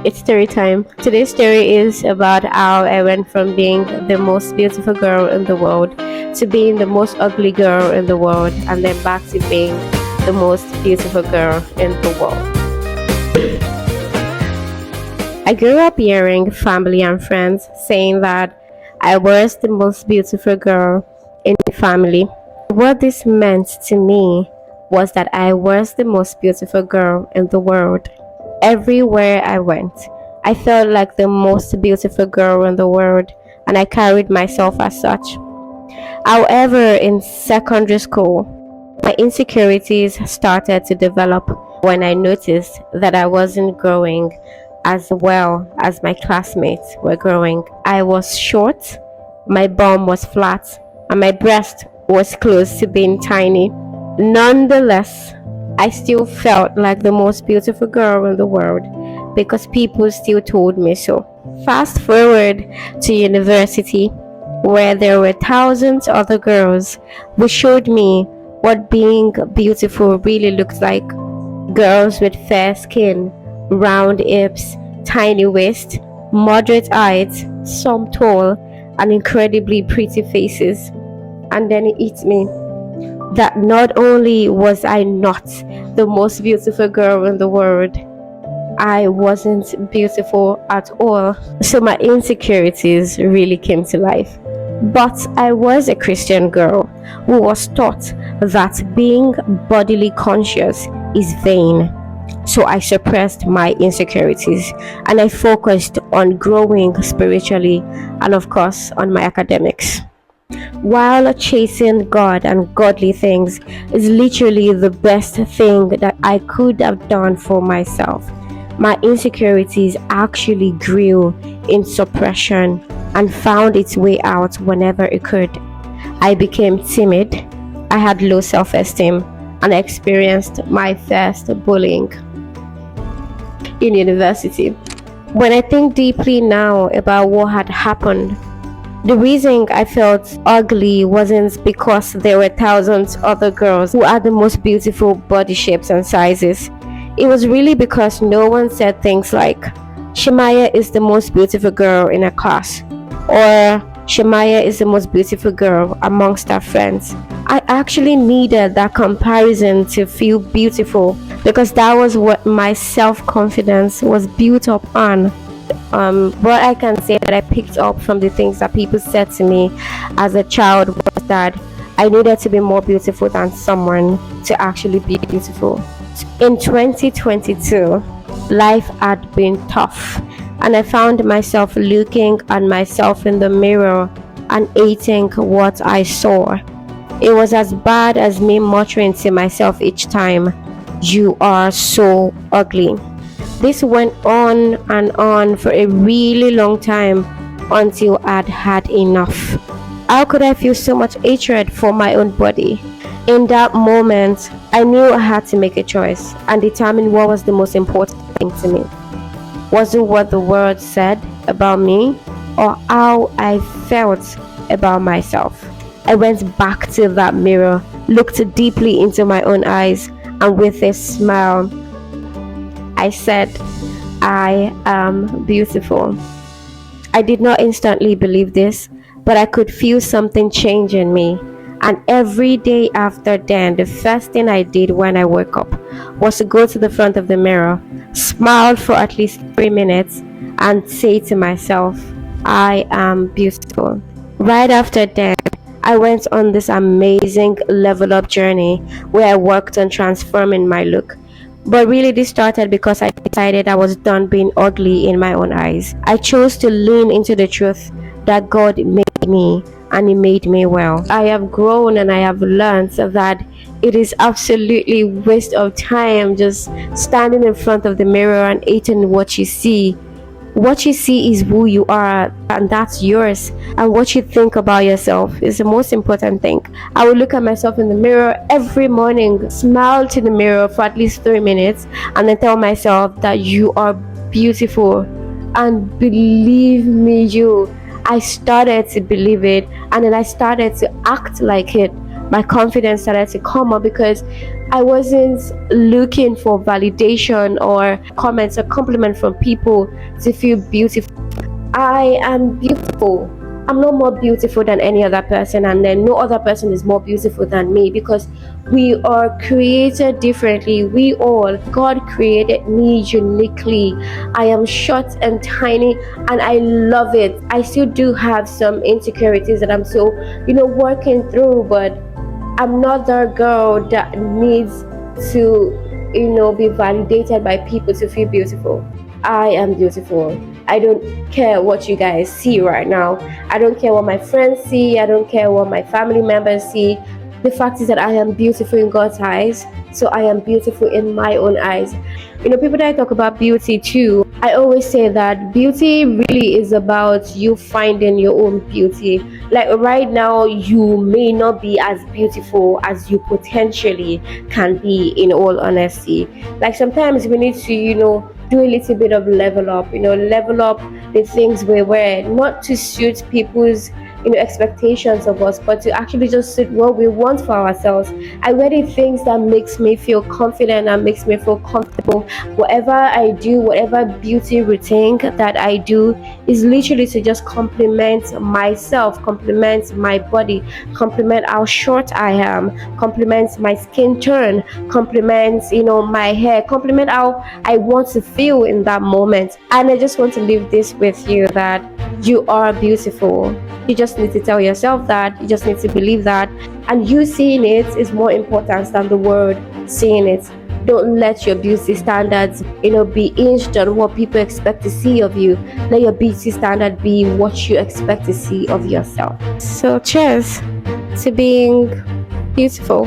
It's story time. Today's story is about how I went from being the most beautiful girl in the world to being the most ugly girl in the world, and then back to being the most beautiful girl in the world. I grew up hearing family and friends saying that I was the most beautiful girl in the family. What this meant to me was that I was the most beautiful girl in the world. Everywhere I went, I felt like the most beautiful girl in the world, and I carried myself as such. However, in secondary school, my insecurities started to develop when I noticed that I wasn't growing as well as my classmates were growing. I was short, my bum was flat, and my breast was close to being tiny. Nonetheless, I still felt like the most beautiful girl in the world because people still told me so. Fast forward to university, where there were thousands of other girls who showed me what being beautiful really looks like. Girls with fair skin, round hips, tiny waist, moderate height, some tall, and incredibly pretty faces. And then it hit me that not only was I not the most beautiful girl in the world, I wasn't beautiful at all. So my insecurities really came to life. But I was a Christian girl who was taught that being bodily conscious is vain. So I suppressed my insecurities and I focused on growing spiritually and, of course, on my academics. While chasing God and godly things is literally the best thing that I could have done for myself, my insecurities actually grew in suppression and found its way out whenever it could. I became timid, I had low self esteem, and I experienced my first bullying in university. When I think deeply now about what had happened, the reason I felt ugly wasn't because there were thousands other girls who had the most beautiful body shapes and sizes. It was really because no one said things like, Shemaya is the most beautiful girl in her class, or Shemaya is the most beautiful girl amongst our friends. I actually needed that comparison to feel beautiful because that was what my self-confidence was built up on. What I can say that I picked up from the things that people said to me as a child was that I needed to be more beautiful than someone to actually be beautiful. In 2022, life had been tough, and I found myself looking at myself in the mirror and hating what I saw. It was as bad as me muttering to myself each time, "You are so ugly." This went on for a really long time until I'd had enough. How could I feel so much hatred for my own body? In that moment, I knew I had to make a choice and determine what was the most important thing to me. Was it what the world said about me or how I felt about myself? I went back to that mirror, looked deeply into my own eyes, and with a smile, I said, I am beautiful. I did not instantly believe this, but I could feel something change in me. And every day after then, the first thing I did when I woke up was to go to the front of the mirror, smile for at least 3 minutes, and say to myself, I am beautiful. Right after that, I went on this amazing level up journey where I worked on transforming my look. But really, this started because I decided I was done being ugly in my own eyes. I chose to lean into the truth that God made me and He made me well. I have grown and I have learned that it is absolutely waste of time just standing in front of the mirror and hating what you see. What you see is who you are, and that's yours. And what you think about yourself is the most important thing. I would look at myself in the mirror every morning, smile to the mirror for at least 3 minutes, and then tell myself that you are beautiful. And believe me, I started to believe it, and then I started to act like it. My confidence started to come up because I wasn't looking for validation or comments or compliment from people to feel beautiful. I am beautiful. I'm not more beautiful than any other person, and then no other person is more beautiful than me, because we are created differently. We all, God created me uniquely. I am short and tiny, and I love it. I still do have some insecurities that I'm still, working through, but I'm not the girl that needs to, be validated by people to feel beautiful. I am beautiful. I don't care what you guys see right now. I don't care what my friends see. I don't care what my family members see. The fact is that I am beautiful in God's eyes. So I am beautiful in my own eyes. People that talk about beauty too, I always say that beauty really is about you finding your own beauty. Like right now, you may not be as beautiful as you potentially can be, in all honesty. Like sometimes we need to, do a little bit of level up, level up the things we wear, not to suit people's expectations of us, but to actually just suit what we want for ourselves. I wear the things that makes me feel confident and makes me feel comfortable. Whatever I do, whatever beauty routine that I do, is literally to just compliment myself, compliment my body, compliment how short I am, compliment my skin tone, compliment my hair, compliment how I want to feel in that moment. And I just want to leave this with you, that you are beautiful. You just need to tell yourself that. You just need to believe that. And you seeing it is more important than the world seeing it. Don't let your beauty standards, be hinged on what people expect to see of you. Let your beauty standard be what you expect to see of yourself. So cheers to being beautiful.